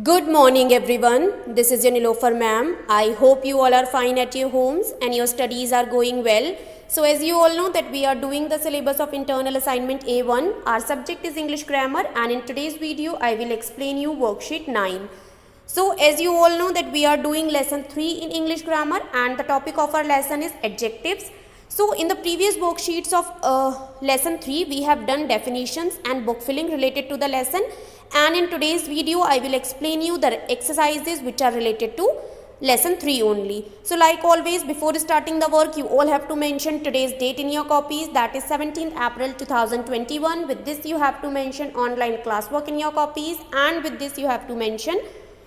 Good morning, everyone. This is your Nilofer ma'am. I hope you all are fine at your homes and your studies are going well. So, as you all know that we are doing the syllabus of internal assignment A1. Our subject is English grammar, and in today's video, I will explain you worksheet 9. So, as you all know that we are doing lesson 3 in English grammar, and the topic of our lesson is adjectives. So, in the previous worksheets of lesson 3, we have done definitions and book filling related to the lesson, and in today's video I will explain you the exercises which are related to lesson 3 only. So like always, before starting the work, you all have to mention today's date in your copies, that is 17th April 2021. With this you have to mention online classwork in your copies, and with this you have to mention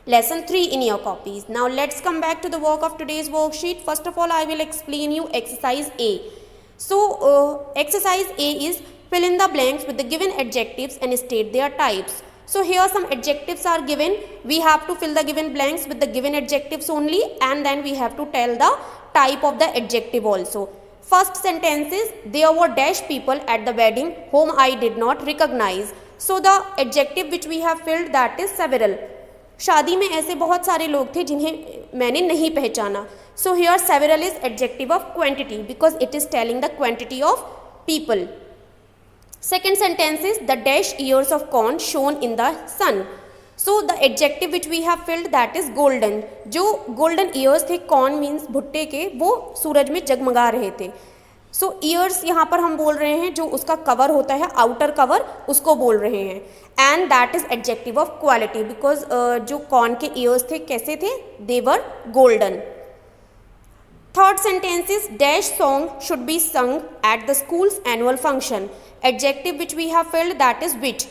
lesson 3 in your copies. Now let's come back to the work of today's worksheet. First of all, I will explain you exercise A. So exercise A is fill in the blanks with the given adjectives and state their types. So here some adjectives are given. We have to fill the given blanks with the given adjectives only, and then we have to tell the type of the adjective also. First sentence is, there were dash people at the wedding whom I did not recognize. So the adjective which we have filled, that is several. शादी में ऐसे बहुत सारे लोग थे जिन्हें मैंने नहीं पहचाना. So here several is adjective of quantity because it is telling the quantity of people. Second sentence is, the dash ears of corn shone in the sun. So the adjective which we have filled, that is golden. जो golden ears थे, corn means भुट्टे के, वो सूरज में जगमगा रहे थे. So ears यहाँ पर हम बोल रहे हैं जो उसका कवर होता है, outer cover, उसको बोल रहे हैं. And that is adjective of quality because जो corn के ears थे कैसे थे? They were golden. Third sentence is, dash song should be sung at the school's annual function. Adjective which we have filled, that is which.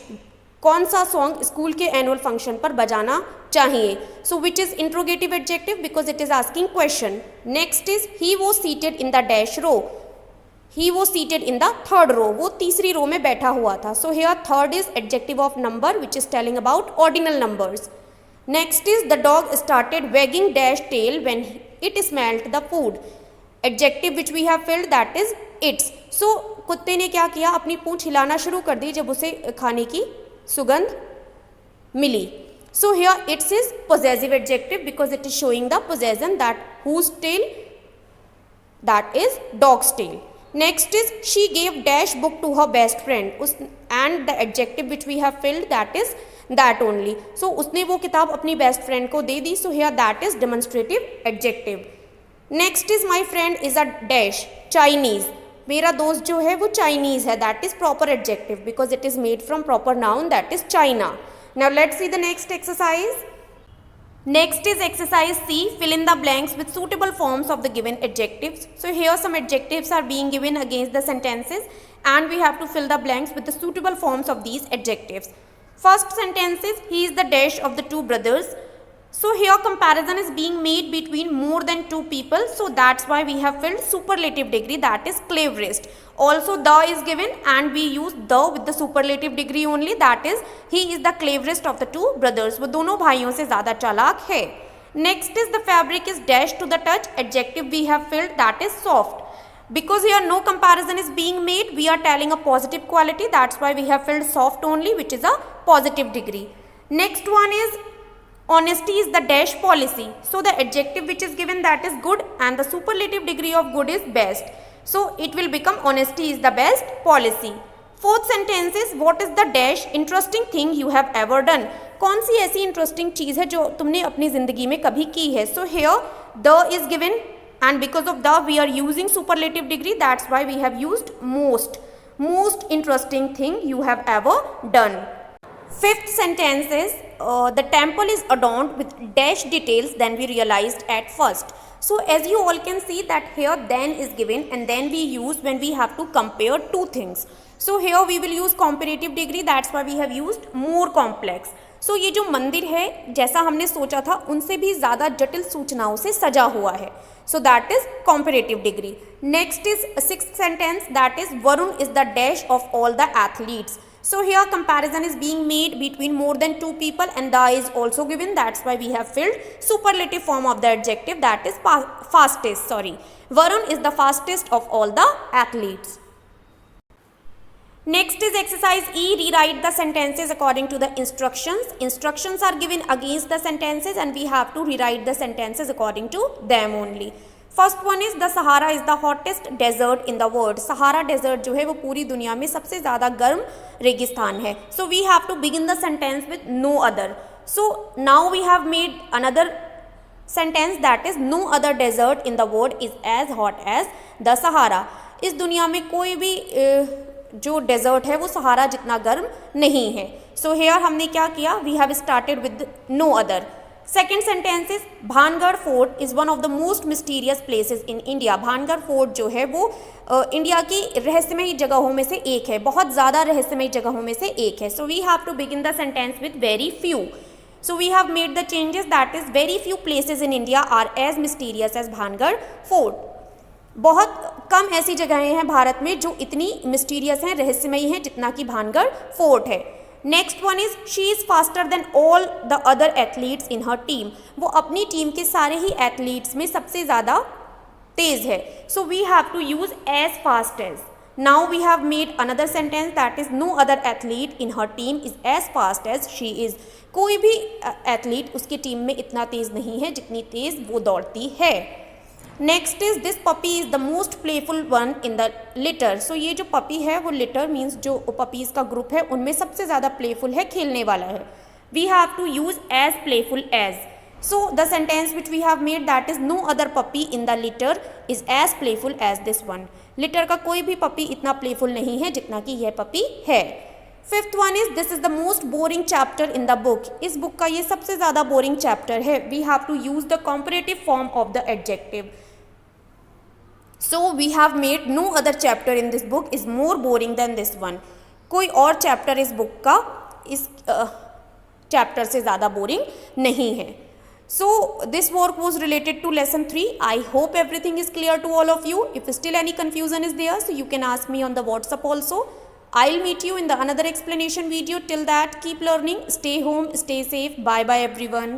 कौन सा song school के annual function पर बजाना चाहिए. So which is interrogative adjective because it is asking question. Next is, he was seated in the dash row. He was seated in the third row. वो तीसरी रो में बैठा हुआ था. So here third is adjective of number which is telling about ordinal numbers. Next is, the dog started wagging dash tail when it smelled the food. Adjective which we have filled, that is its. So कुत्ते ने क्या किया, अपनी पूंछ हिलाना शुरू कर दी जब उसे खाने की सुगंध मिली. So here its is possessive adjective because it is showing the possession, that whose tail, that is dog's tail. Next is, she gave dash book to her best friend. And the adjective which we have filled, that is that only. So उसने वो किताब अपनी best friend को दे दी. So here that is demonstrative adjective. Next is, my friend is a dash Chinese. मेरा दोस्त जो है वो Chinese है. That is proper adjective because it is made from proper noun, that is China. Now let's see the next exercise. Next is exercise C. Fill in the blanks with suitable forms of the given adjectives. So here some adjectives are being given against the sentences, and we have to fill the blanks with the suitable forms of these adjectives. First sentence is, he is the dash of the two brothers. So here comparison is being made between more than two people. So that's why we have filled superlative degree, that is cleverest. Also the is given and we use the with the superlative degree only, that is he is the cleverest of the two brothers. वो दोनों भाइयों से ज़्यादा चालाक है. Next is, the fabric is dash to the touch. Adjective we have filled, that is soft. Because here no comparison is being made, we are telling a positive quality, that's why we have filled soft only, which is a positive degree. Next one is, honesty is the dash policy. So the adjective which is given, that is good, and the superlative degree of good is best. So it will become honesty is the best policy. Fourth sentence is, what is the dash interesting thing you have ever done. कौन सी ऐसी interesting चीज़ है जो तुमने अपनी ज़िंदगी में कभी की है. So here the is given, and because of the we are using superlative degree, that's why we have used most. Most interesting thing you have ever done. Fifth sentence is, the temple is adorned with dash details than we realized at first. So as you all can see that here then is given, and then we use when we have to compare two things. So here we will use comparative degree, that's why we have used more complex. So ये जो मंदिर है जैसा हमने सोचा था उनसे भी ज़्यादा जटिल सूचनाओं से सजा हुआ है. So that is comparative degree. Next is sixth sentence, that is Varun is the dash of all the athletes. So here comparison is being made between more than two people, and the is also given, that's why we have filled superlative form of the adjective, that is fastest. Varun is the fastest of all the athletes. Next is exercise E, rewrite the sentences according to the instructions. Instructions are given against the sentences and we have to rewrite the sentences according to them only. First one is the Sahara is the hottest desert in the world. Sahara desert जो है वो पूरी दुनिया में सबसे ज़्यादा गर्म रेगिस्तान है. So we have to begin the sentence with no other. So now we have made another sentence that is no other desert in the world is as hot as the Sahara. इस दुनिया में कोई भी जो desert है वो सहारा जितना गर्म नहीं है. सो हेयर हमने क्या किया, we have started with no other. Second sentence is Bhangarh fort is one of the most mysterious places in India. Bhangarh fort जो है वो इंडिया की रहस्यमयी जगहों में से एक है, बहुत ज़्यादा रहस्यमयी जगहों में से एक है. So we have to begin the sentence with very few. So we have made the changes that is very few places in India are as mysterious as Bhangarh fort. बहुत कम ऐसी जगहें हैं भारत में जो इतनी मिस्टीरियस हैं, रहस्यमयी हैं जितना कि भानगढ़ फोर्ट है. Next one is she is faster than all the other athletes in her team. वो अपनी टीम के सारे ही एथलीट्स में सबसे ज़्यादा तेज़ है. So we have to use as fast as. Now we have made another sentence that is no other athlete in her team is as fast as she is. कोई भी एथलीट उसकी टीम में इतना तेज़ नहीं है जितनी तेज़ वो दौड़ती है. Next is this puppy is the most playful one in the litter. So ये जो पपी है वो लिटर मीन्स जो पपीज़ का ग्रुप है उनमें सबसे ज़्यादा प्लेफुल है, खेलने वाला है. We have to use as playful as. So the sentence which we have made that is no other puppy in the litter is as playful as this one. Litter का कोई भी पपी इतना playful नहीं है जितना कि यह puppy है. Fifth one is this is the most boring chapter in the book. इस बुक का ये सबसे ज़्यादा बोरिंग चैप्टर है. We have to use the comparative form of the adjective. So we have made no other chapter in this book is more boring than this one. कोई और chapter इस book का इस चैप्टर से ज़्यादा boring नहीं है. So this work was related to lesson 3. I hope everything is clear to all of you. If still any confusion is there, so you can ask me on the WhatsApp also. I'll meet you in the another explanation video. Till that, keep learning, stay home, stay safe. Bye bye everyone.